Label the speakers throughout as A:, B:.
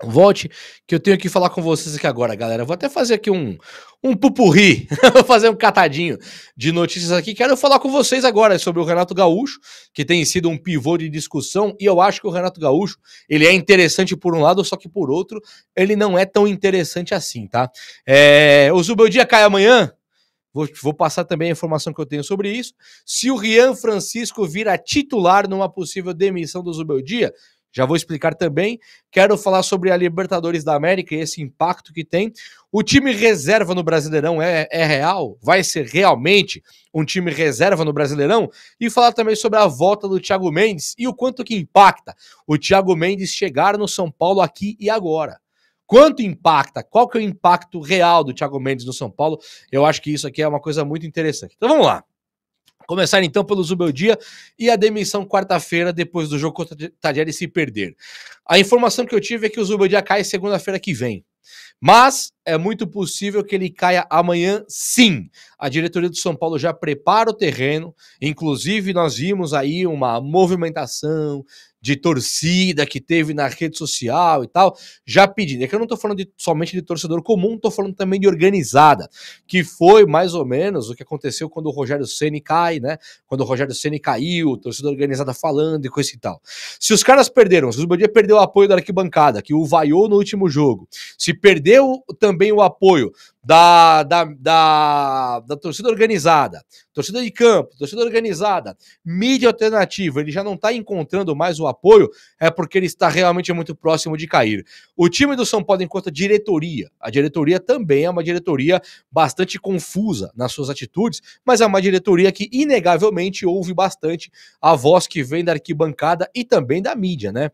A: Volte, que eu tenho que falar com vocês aqui agora, galera. Vou até fazer aqui um pupurri, vou fazer um catadinho de notícias aqui. Quero falar com vocês agora sobre o Renato Gaúcho, que tem sido um pivô de discussão, e eu acho que o Renato Gaúcho, ele é interessante por um lado, só que por outro, ele não é tão interessante assim, tá? O Zubeldia cai amanhã, vou passar também a informação que eu tenho sobre isso. Se o Rian Francisco vira titular numa possível demissão do Zubeldia, já vou explicar também. Quero falar sobre a Libertadores da América e esse impacto que tem. O time reserva no Brasileirão é real? Vai ser realmente um time reserva no Brasileirão? E falar também sobre a volta do Thiago Mendes e o quanto que impacta o Thiago Mendes chegar no São Paulo aqui e agora. Quanto impacta? Qual que é o impacto real do Thiago Mendes no São Paulo? Eu acho que isso aqui é uma coisa muito interessante. Então vamos lá. Começar então pelo Zubeldia e a demissão quarta-feira depois do jogo contra o Tajeres se perder. A informação que eu tive é que o Zubeldia cai segunda-feira que vem. Mas é muito possível que ele caia amanhã, sim. A diretoria do São Paulo já prepara o terreno, inclusive nós vimos aí uma movimentação de torcida que teve na rede social e tal, já pedindo. É que eu não tô falando somente de torcedor comum, tô falando também de organizada, que foi mais ou menos o que aconteceu quando o Rogério Ceni cai, né? Quando o Rogério Ceni caiu, torcida organizada falando e coisa e tal. Se os caras perderam, se o Zubeldia perdeu o apoio da arquibancada, que o vaiou no último jogo, se perdeu também o apoio da torcida organizada, torcida de campo, torcida organizada, mídia alternativa, ele já não está encontrando mais o apoio, é porque ele está realmente muito próximo de cair. O time do São Paulo, enquanto a diretoria também é uma diretoria bastante confusa nas suas atitudes, mas é uma diretoria que inegavelmente ouve bastante a voz que vem da arquibancada e também da mídia, né?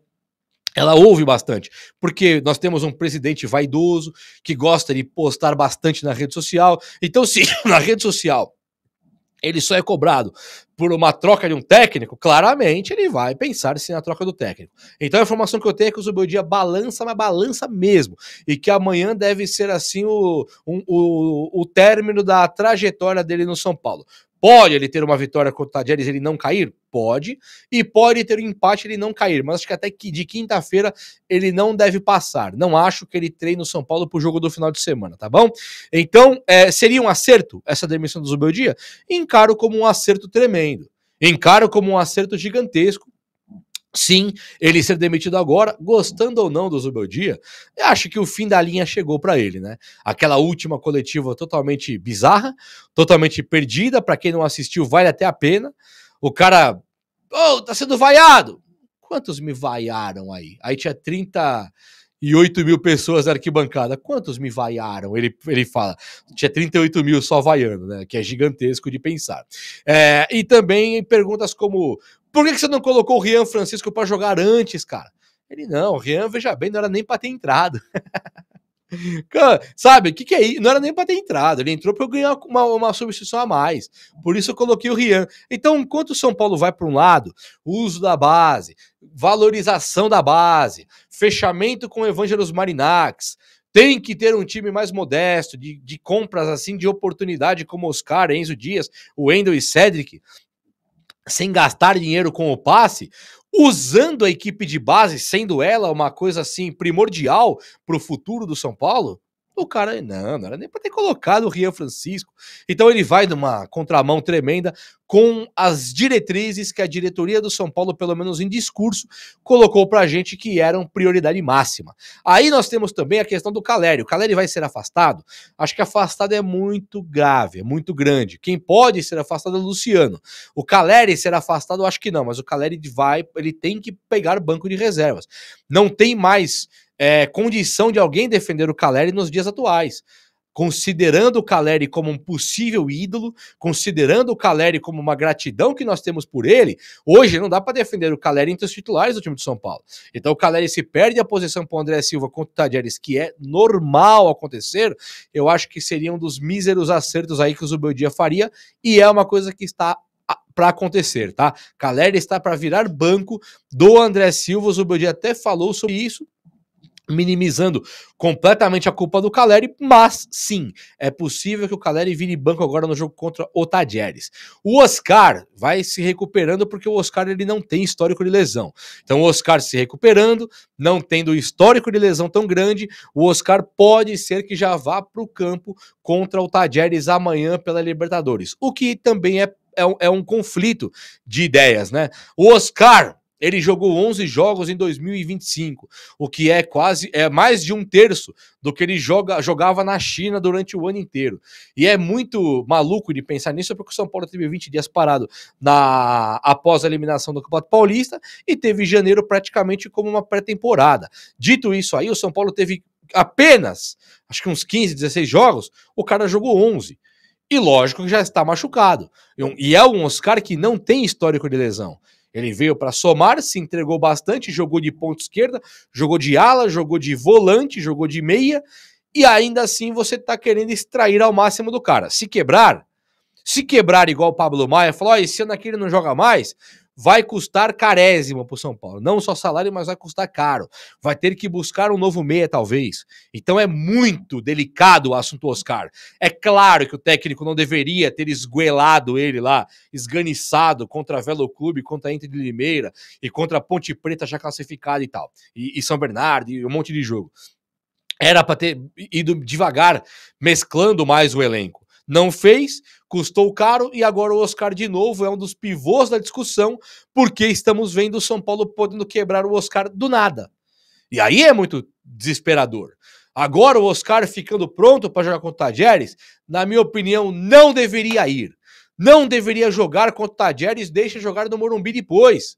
A: Ela ouve bastante, porque nós temos um presidente vaidoso, que gosta de postar bastante na rede social. Então, se na rede social ele só é cobrado por uma troca de um técnico, claramente ele vai pensar sim na troca do técnico. Então a informação que eu tenho é que o Zubeldia balança, mas balança mesmo, e que amanhã deve ser assim o término da trajetória dele no São Paulo. Pode ele ter uma vitória contra o Tajeres e ele não cair? Pode. E pode ter um empate e ele não cair. Mas acho que até que de quinta-feira ele não deve passar. Não acho que ele treine no São Paulo pro jogo do final de semana, tá bom? Então, seria um acerto essa demissão do Zubeldia? Encaro como um acerto tremendo. Encaro como um acerto gigantesco. Sim, ele ser demitido agora, gostando ou não do Zubeldia, eu acho que o fim da linha chegou para ele, né? Aquela última coletiva totalmente bizarra, totalmente perdida, para quem não assistiu, vale até a pena. O cara, tá sendo vaiado. Quantos me vaiaram aí? Aí tinha 38 mil pessoas na arquibancada. Quantos me vaiaram? Ele fala. Tinha 38 mil só vaiando, né? Que é gigantesco de pensar. E também perguntas como: por que você não colocou o Rian Francisco para jogar antes, cara? Ele, não, o Rian, veja bem, não era nem para ter entrado. Cara, sabe, o que é isso? Não era nem para ter entrado. Ele entrou para eu ganhar uma substituição a mais. Por isso eu coloquei o Rian. Então, enquanto o São Paulo vai para um lado, uso da base, valorização da base, fechamento com Evangelos Marinax, tem que ter um time mais modesto, de compras assim, de oportunidade, como Oscar, Enzo Dias, o Wendel e Cedric, sem gastar dinheiro com o passe, usando a equipe de base, sendo ela uma coisa assim primordial para o futuro do São Paulo, o cara, não era nem para ter colocado o Rian Francisco. Então ele vai numa contramão tremenda com as diretrizes que a diretoria do São Paulo, pelo menos em discurso, colocou pra gente que eram prioridade máxima. Aí nós temos também a questão do Caleri. O Caleri vai ser afastado? Acho que afastado é muito grave, é muito grande. Quem pode ser afastado é o Luciano. O Caleri ser afastado, eu acho que não, mas o Caleri ele tem que pegar banco de reservas. Não tem mais condição de alguém defender o Caleri nos dias atuais. Considerando o Caleri como um possível ídolo, considerando o Caleri como uma gratidão que nós temos por ele, hoje não dá para defender o Caleri entre os titulares do time de São Paulo. Então o Caleri se perde a posição para o André Silva contra o Tajeres, que é normal acontecer, eu acho que seria um dos míseros acertos aí que o Zubeldia faria, e é uma coisa que está para acontecer, tá? Caleri está para virar banco do André Silva, o Zubeldia até falou sobre isso, minimizando completamente a culpa do Caleri, mas sim, é possível que o Caleri vire banco agora no jogo contra o Tadieres. O Oscar vai se recuperando porque o Oscar ele não tem histórico de lesão. Então o Oscar se recuperando, não tendo histórico de lesão tão grande, o Oscar pode ser que já vá para o campo contra o Tadieres amanhã pela Libertadores, o que também é um conflito de ideias, né? O Oscar, ele jogou 11 jogos em 2025, o que é mais de um terço do que ele jogava na China durante o ano inteiro. E é muito maluco de pensar nisso, porque o São Paulo teve 20 dias parado após a eliminação do Campeonato Paulista e teve janeiro praticamente como uma pré-temporada. Dito isso aí, o São Paulo teve apenas, acho que uns 15, 16 jogos, o cara jogou 11. E lógico que já está machucado. E é um Oscar que não tem histórico de lesão. Ele veio para somar, se entregou bastante, jogou de ponta esquerda, jogou de ala, jogou de volante, jogou de meia, e ainda assim você tá querendo extrair ao máximo do cara. Se quebrar igual o Pablo Maia, falou, esse ano aqui ele não joga mais, vai custar carésimo pro São Paulo. Não só salário, mas vai custar caro. Vai ter que buscar um novo meia, talvez. Então é muito delicado o assunto Oscar. É claro que o técnico não deveria ter esguelado ele lá, esganiçado contra a Velo Clube, contra a Inter de Limeira e contra a Ponte Preta já classificada e tal. E São Bernardo e um monte de jogo. Era para ter ido devagar, mesclando mais o elenco. Não fez, custou caro e agora o Oscar de novo é um dos pivôs da discussão, porque estamos vendo o São Paulo podendo quebrar o Oscar do nada. E aí é muito desesperador. Agora o Oscar ficando pronto para jogar contra o Tadieres, na minha opinião, não deveria ir. Não deveria jogar contra o Tadieres, deixa jogar no Morumbi depois.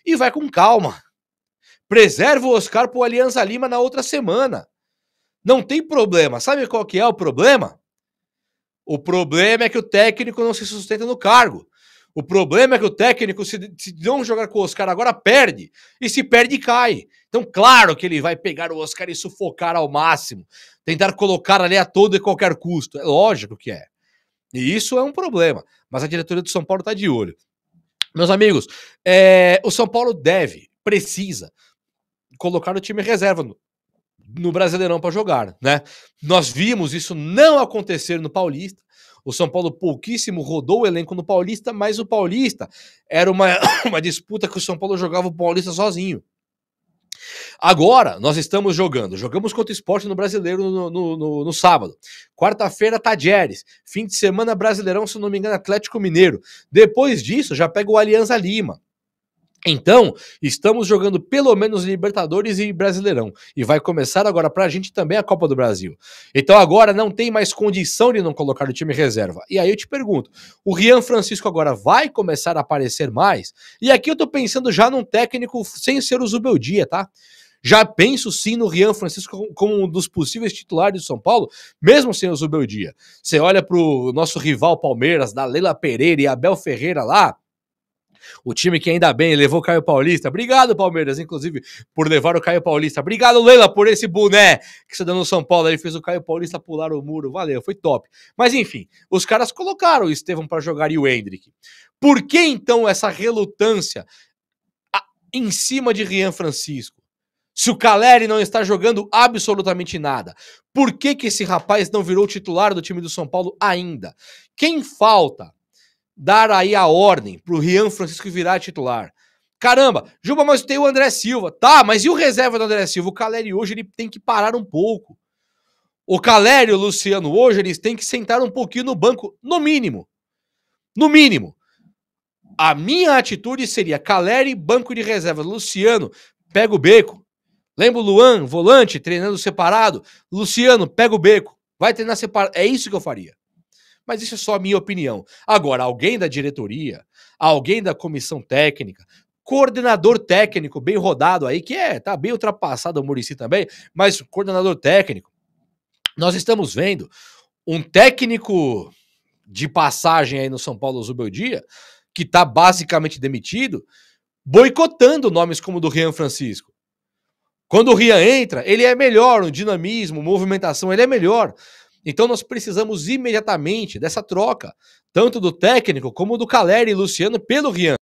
A: E vai com calma. Preserva o Oscar pro Alianza Lima na outra semana. Não tem problema. Sabe qual que é o problema? O problema é que o técnico não se sustenta no cargo. O problema é que o técnico, se não jogar com o Oscar agora, perde. E se perde, cai. Então, claro que ele vai pegar o Oscar e sufocar ao máximo. Tentar colocar ali a todo e qualquer custo. É lógico que é. E isso é um problema. Mas a diretoria do São Paulo está de olho. Meus amigos, o São Paulo precisa colocar o time reserva no Brasileirão para jogar, né? Nós vimos isso não acontecer no Paulista. O São Paulo pouquíssimo rodou o elenco no Paulista, mas o Paulista era uma disputa que o São Paulo jogava o Paulista sozinho. Agora, nós jogamos contra o Sport no Brasileiro no sábado. Quarta-feira, Tadieres. Fim de semana, Brasileirão, se não me engano, Atlético Mineiro. Depois disso, já pega o Alianza Lima. Então, estamos jogando pelo menos Libertadores e Brasileirão. E vai começar agora pra gente também a Copa do Brasil. Então agora não tem mais condição de não colocar o time reserva. E aí eu te pergunto, o Rian Francisco agora vai começar a aparecer mais? E aqui eu tô pensando já num técnico sem ser o Zubeldia, tá? Já penso sim no Rian Francisco como um dos possíveis titulares do São Paulo, mesmo sem o Zubeldia. Você olha pro nosso rival Palmeiras, da Leila Pereira e Abel Ferreira lá, o time que ainda bem levou o Caio Paulista. Obrigado, Palmeiras, inclusive, por levar o Caio Paulista. Obrigado, Leila, por esse boné que você deu no São Paulo. Ele fez o Caio Paulista pular o muro. Valeu, foi top. Mas enfim, os caras colocaram o Estevão para jogar e o Hendrick. Por que então essa relutância em cima de Rian Francisco? Se o Caleri não está jogando absolutamente nada, por que esse rapaz não virou titular do time do São Paulo ainda? Quem falta dar aí a ordem pro Rian Francisco virar titular? Caramba, Juba, mas tem o André Silva. Tá, mas e o reserva do André Silva? O Caleri hoje ele tem que parar um pouco. O Caleri e o Luciano hoje eles têm que sentar um pouquinho no banco, no mínimo. No mínimo. A minha atitude seria Caleri, banco de reserva. Luciano, pega o beco. Lembra o Luan, volante, treinando separado? Luciano, pega o beco. Vai treinar separado. É isso que eu faria. Mas isso é só a minha opinião. Agora, alguém da diretoria, alguém da comissão técnica, coordenador técnico bem rodado aí, que tá bem ultrapassado o Muricy também, mas coordenador técnico. Nós estamos vendo um técnico de passagem aí no São Paulo, Zubeldia, que tá basicamente demitido, boicotando nomes como o do Rian Francisco. Quando o Rian entra, ele é melhor, o dinamismo, movimentação, ele é melhor. Então nós precisamos imediatamente dessa troca, tanto do técnico como do Caleri e Luciano pelo Rian.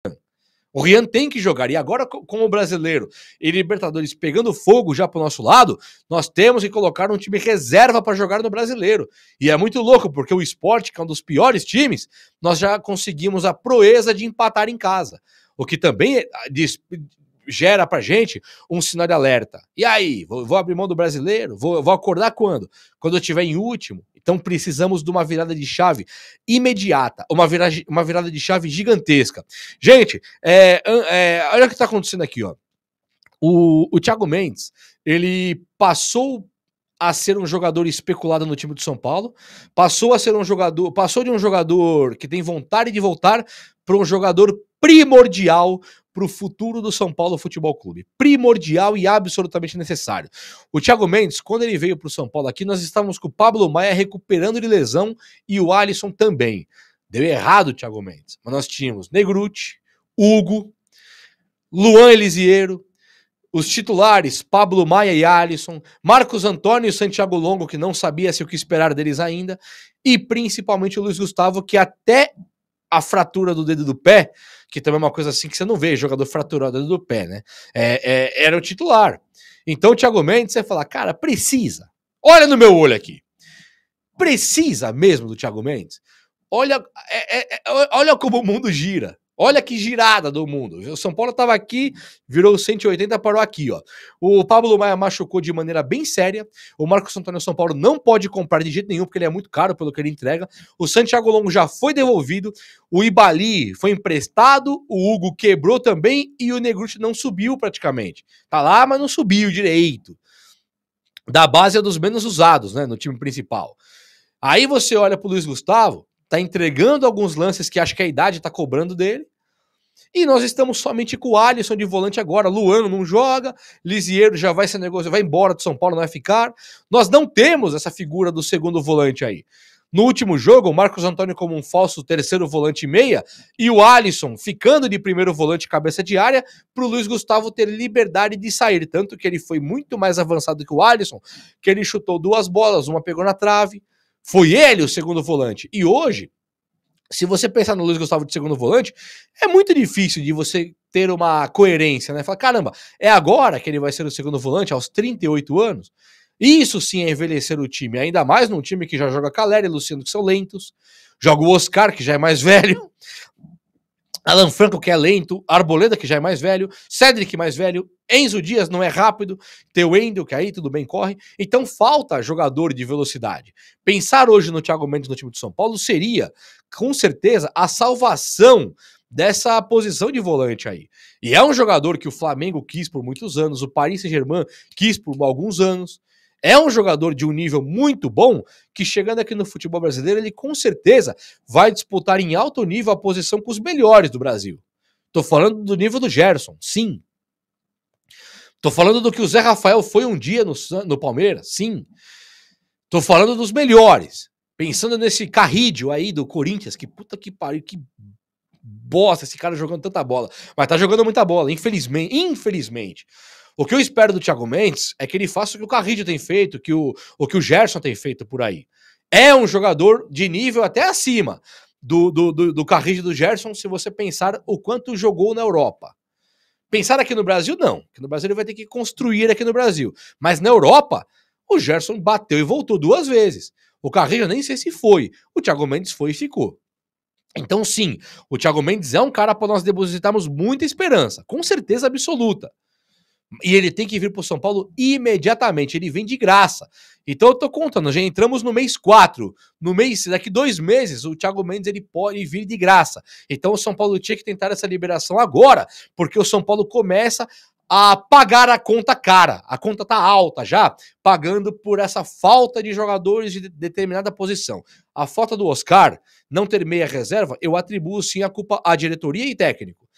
A: O Rian tem que jogar. E agora, como brasileiro e Libertadores pegando fogo já pro nosso lado, nós temos que colocar um time reserva para jogar no brasileiro. E é muito louco, porque o Sport, que é um dos piores times, nós já conseguimos a proeza de empatar em casa. O que também gera pra gente um sinal de alerta. E aí, vou abrir mão do brasileiro? Vou acordar quando? Quando eu estiver em último. Então precisamos de uma virada de chave imediata, uma virada de chave gigantesca. Gente, olha o que tá acontecendo aqui, ó. O Thiago Mendes, ele passou a ser um jogador especulado no time do São Paulo, passou de um jogador que tem vontade de voltar para um jogador primordial para o futuro do São Paulo Futebol Clube. Primordial e absolutamente necessário. O Thiago Mendes, quando ele veio para o São Paulo aqui, nós estávamos com o Pablo Maia recuperando de lesão e o Alisson também. Deu errado o Thiago Mendes, mas nós tínhamos Negruti, Hugo, Luan Elisiero, os titulares, Pablo Maia e Alisson, Marcos Antônio e Santiago Longo, que não sabia-se o que esperar deles ainda, e principalmente o Luiz Gustavo, que até a fratura do dedo do pé, que também é uma coisa assim que você não vê, jogador fraturado do dedo do pé, né? Era o titular. Então o Thiago Mendes, você fala, cara, precisa. Olha no meu olho aqui. Precisa mesmo do Thiago Mendes? Olha como o mundo gira. Olha que girada do mundo. O São Paulo estava aqui, virou 180, parou aqui, ó. O Pablo Maia machucou de maneira bem séria. O Marcos Antônio São Paulo não pode comprar de jeito nenhum, porque ele é muito caro pelo que ele entrega. O Santiago Longo já foi devolvido. O Ibali foi emprestado. O Hugo quebrou também. E o Negruti não subiu praticamente. Tá lá, mas não subiu direito. Da base é dos menos usados, né, no time principal. Aí você olha pro Luiz Gustavo, tá entregando alguns lances que acho que a idade tá cobrando dele. E nós estamos somente com o Alisson de volante agora. Luan não joga, Lisiero já vai ser negócio, vai embora do São Paulo, não vai ficar. Nós não temos essa figura do segundo volante aí. No último jogo, o Marcos Antônio como um falso terceiro volante meia e o Alisson ficando de primeiro volante cabeça de área para o Luiz Gustavo ter liberdade de sair. Tanto que ele foi muito mais avançado que o Alisson, que ele chutou 2 bolas, uma pegou na trave. Foi ele o segundo volante. E hoje, se você pensar no Luiz Gustavo de segundo volante, é muito difícil de você ter uma coerência, né? Falar, caramba, é agora que ele vai ser o segundo volante, aos 38 anos? Isso sim é envelhecer o time, ainda mais num time que já joga Caleri e Luciano, que são lentos, joga o Oscar, que já é mais velho, Alan Franco, que é lento, Arboleda, que já é mais velho, Cedric, mais velho, Enzo Dias não é rápido, Teu Wendel, que aí tudo bem corre, então falta jogador de velocidade. Pensar hoje no Thiago Mendes no time de São Paulo seria, com certeza, a salvação dessa posição de volante aí. E é um jogador que o Flamengo quis por muitos anos, o Paris Saint-Germain quis por alguns anos. É um jogador de um nível muito bom que, chegando aqui no futebol brasileiro, ele com certeza vai disputar em alto nível a posição com os melhores do Brasil. Tô falando do nível do Gerson, sim. Tô falando do que o Zé Rafael foi um dia no Palmeiras, sim. Tô falando dos melhores. Pensando nesse Carrídio aí do Corinthians, que puta que pariu, que bosta esse cara jogando tanta bola. Mas tá jogando muita bola, infelizmente. O que eu espero do Thiago Mendes é que ele faça o que o Carrídio tem feito, o que o Gerson tem feito por aí. É um jogador de nível até acima do Carrídio e do Gerson, se você pensar o quanto jogou na Europa. Pensar aqui no Brasil, não. Aqui no Brasil ele vai ter que construir aqui no Brasil. Mas na Europa, o Gerson bateu e voltou 2 vezes. O Carrillo nem sei se foi. O Thiago Mendes foi e ficou. Então sim, o Thiago Mendes é um cara para nós depositarmos muita esperança. Com certeza absoluta. E ele tem que vir pro São Paulo imediatamente. Ele vem de graça. Então eu tô contando, já entramos no mês 4. Daqui 2 meses, o Thiago Mendes ele pode vir de graça. Então o São Paulo tinha que tentar essa liberação agora, porque o São Paulo começa a pagar a conta cara. A conta tá alta já, pagando por essa falta de jogadores de determinada posição. A falta do Oscar não ter meia reserva, eu atribuo sim a culpa à diretoria e técnico.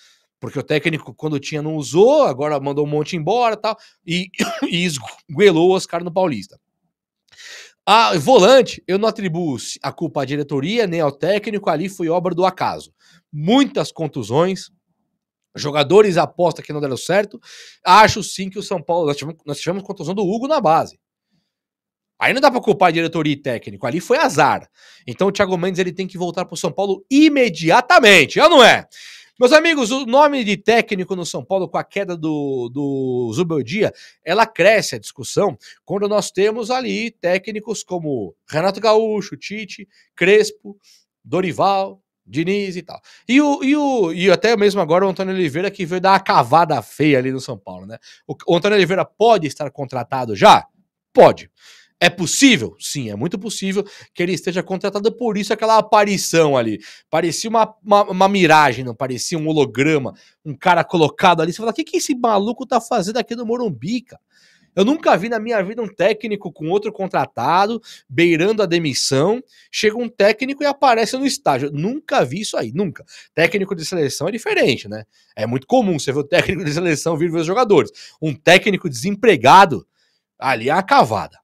A: Porque o técnico, quando tinha, não usou, agora mandou um monte embora tal, e esguelou o Oscar no Paulista. A volante, eu não atribuo a culpa à diretoria, nem ao técnico, ali foi obra do acaso. Muitas contusões, jogadores aposta que não deram certo. Acho sim que o São Paulo, nós tivemos contusão do Hugo na base. Aí não dá pra culpar a diretoria e técnico, ali foi azar. Então o Thiago Mendes ele tem que voltar pro São Paulo imediatamente, ou não é? Meus amigos, o nome de técnico no São Paulo com a queda do Zubeldia, ela cresce a discussão quando nós temos ali técnicos como Renato Gaúcho, Tite, Crespo, Dorival, Diniz e tal. E até mesmo agora o Antônio Oliveira que veio dar uma cavada feia ali no São Paulo, né? O Antônio Oliveira pode estar contratado já? Pode. É possível? Sim, é muito possível que ele esteja contratado, por isso aquela aparição ali. Parecia uma miragem, não parecia um holograma, um cara colocado ali. Você fala, o que esse maluco tá fazendo aqui no Morumbi, cara? Eu nunca vi na minha vida um técnico com outro contratado, beirando a demissão. Chega um técnico e aparece no estágio. Nunca vi isso aí, nunca. Técnico de seleção é diferente, né? É muito comum você ver o técnico de seleção vir ver os jogadores. Um técnico desempregado, ali é uma cavada.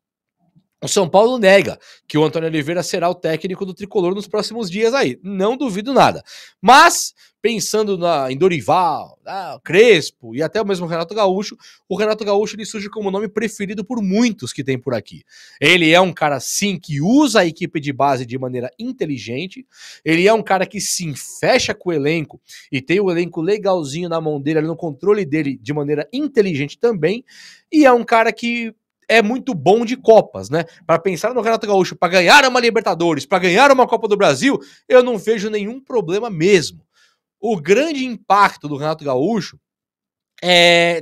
A: O São Paulo nega que o Antônio Oliveira será o técnico do Tricolor nos próximos dias aí. Não duvido nada. Mas, pensando em Dorival, Crespo e até o mesmo Renato Gaúcho, o Renato Gaúcho ele surge como nome preferido por muitos que tem por aqui. Ele é um cara, sim, que usa a equipe de base de maneira inteligente. Ele é um cara que, sim, fecha com o elenco e tem o elenco legalzinho na mão dele, ali no controle dele de maneira inteligente também. E é um cara que é muito bom de Copas, né? Para pensar no Renato Gaúcho, para ganhar uma Libertadores, para ganhar uma Copa do Brasil, eu não vejo nenhum problema mesmo. O grande impacto do Renato Gaúcho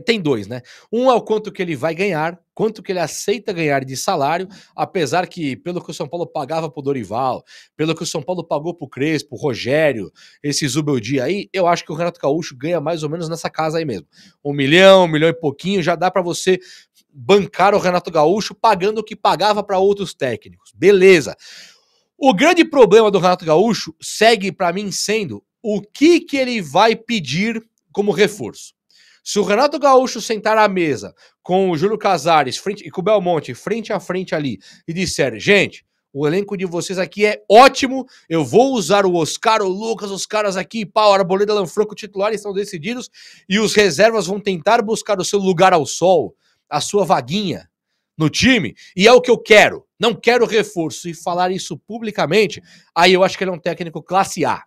A: tem dois, né? Um é o quanto que ele vai ganhar, quanto que ele aceita ganhar de salário, apesar que, pelo que o São Paulo pagava pro Dorival, pelo que o São Paulo pagou pro Crespo, Rogério, esse Zubeldia aí, eu acho que o Renato Gaúcho ganha mais ou menos nessa casa aí mesmo. 1 milhão e pouquinho, já dá para você bancar o Renato Gaúcho pagando o que pagava para outros técnicos. Beleza. O grande problema do Renato Gaúcho segue para mim sendo o que ele vai pedir como reforço. Se o Renato Gaúcho sentar à mesa com o Júlio Casares e com o Belmonte frente a frente ali e disser, gente, o elenco de vocês aqui é ótimo, eu vou usar o Oscar, o Lucas, os caras aqui, pau, Arboleda, Lanfranco, titulares estão decididos e os reservas vão tentar buscar o seu lugar ao sol, a sua vaguinha no time, e é o que eu quero, não quero reforço, e falar isso publicamente, aí eu acho que ele é um técnico classe A.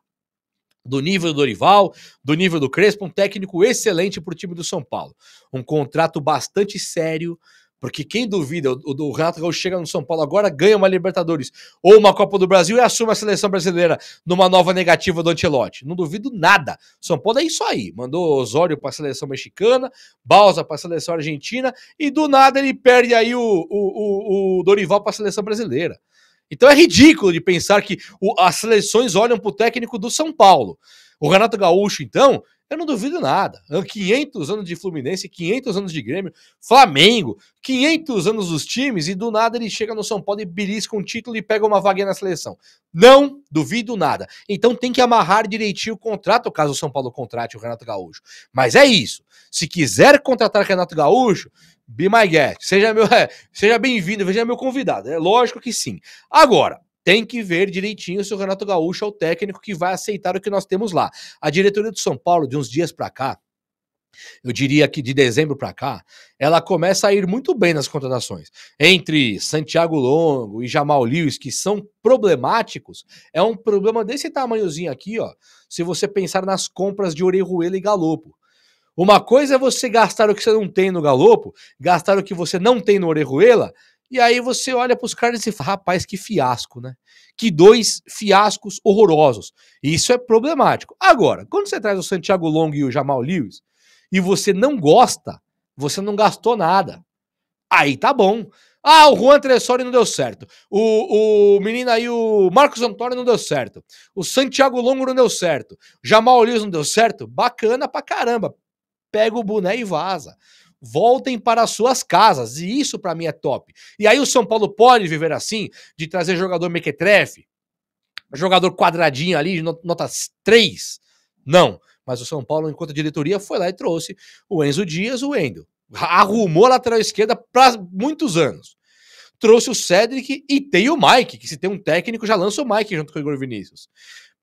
A: Do nível do Dorival, do nível do Crespo, um técnico excelente para o time do São Paulo. Um contrato bastante sério, porque quem duvida, o Renato Gaúcho chega no São Paulo agora, ganha uma Libertadores ou uma Copa do Brasil e assume a seleção brasileira numa nova negativa do Ancelotti. Não duvido nada. São Paulo é isso aí. Mandou Osório para a seleção mexicana, Balsa para a seleção argentina e do nada ele perde aí o Dorival para a seleção brasileira. Então é ridículo de pensar que as seleções olham para o técnico do São Paulo. O Renato Gaúcho, então, eu não duvido nada. 500 anos de Fluminense, 500 anos de Grêmio, Flamengo, 500 anos dos times e do nada ele chega no São Paulo e belisca um título e pega uma vaguinha na seleção. Não duvido nada. Então tem que amarrar direitinho o contrato caso o São Paulo contrate o Renato Gaúcho. Mas é isso. Se quiser contratar o Renato Gaúcho, be my guest. Seja bem-vindo, seja meu convidado. É lógico que sim. Agora, tem que ver direitinho se o Renato Gaúcho é o técnico que vai aceitar o que nós temos lá. A diretoria do São Paulo, de uns dias para cá, eu diria que de dezembro para cá, ela começa a ir muito bem nas contratações. Entre Santiago Longo e Jamal Lewis, que são problemáticos, é um problema desse tamanhozinho aqui, ó, se você pensar nas compras de Orejuela e Galopo. Uma coisa é você gastar o que você não tem no Galopo, gastar o que você não tem no Orejuela, e aí você olha para os caras e fala, rapaz, que fiasco, né? Que 2 fiascos horrorosos. Isso é problemático. Agora, quando você traz o Santiago Longo e o Jamal Lewis, e você não gosta, você não gastou nada. Aí tá bom. Ah, o Juan Tressori não deu certo. O menino aí, o Marcos Antônio não deu certo. O Santiago Longo não deu certo. Jamal Lewis não deu certo. Bacana pra caramba. Pega o boné e vaza. Voltem para as suas casas, e isso para mim é top. E aí o São Paulo pode viver assim, de trazer jogador mequetrefe, jogador quadradinho ali, nota 3? Não, mas o São Paulo, enquanto diretoria, foi lá e trouxe o Enzo Dias, o Wendel. Arrumou a lateral esquerda para muitos anos. Trouxe o Cedric e tem o Mike, que se tem um técnico, já lança o Mike junto com o Igor Vinícius.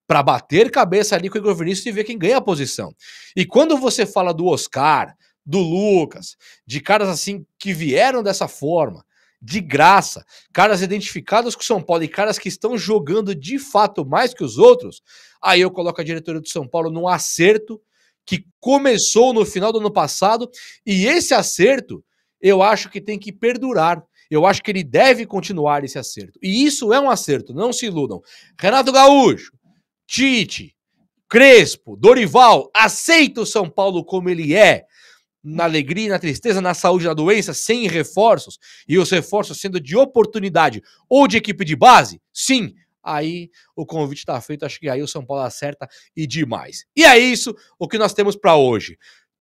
A: Para bater cabeça ali com o Igor Vinícius e ver quem ganha a posição. E quando você fala do Oscar, do Lucas, de caras assim que vieram dessa forma de graça, caras identificados com o São Paulo e caras que estão jogando de fato mais que os outros, aí eu coloco a diretoria do São Paulo num acerto que começou no final do ano passado, e esse acerto eu acho que tem que perdurar. Eu acho que ele deve continuar esse acerto. E isso é um acerto, não se iludam. Renato Gaúcho, Tite, Crespo, Dorival, aceita o São Paulo como ele é, na alegria, na tristeza, na saúde, na doença, sem reforços, e os reforços sendo de oportunidade ou de equipe de base? Sim. Aí o convite está feito, acho que aí o São Paulo acerta e demais. E é isso o que nós temos para hoje.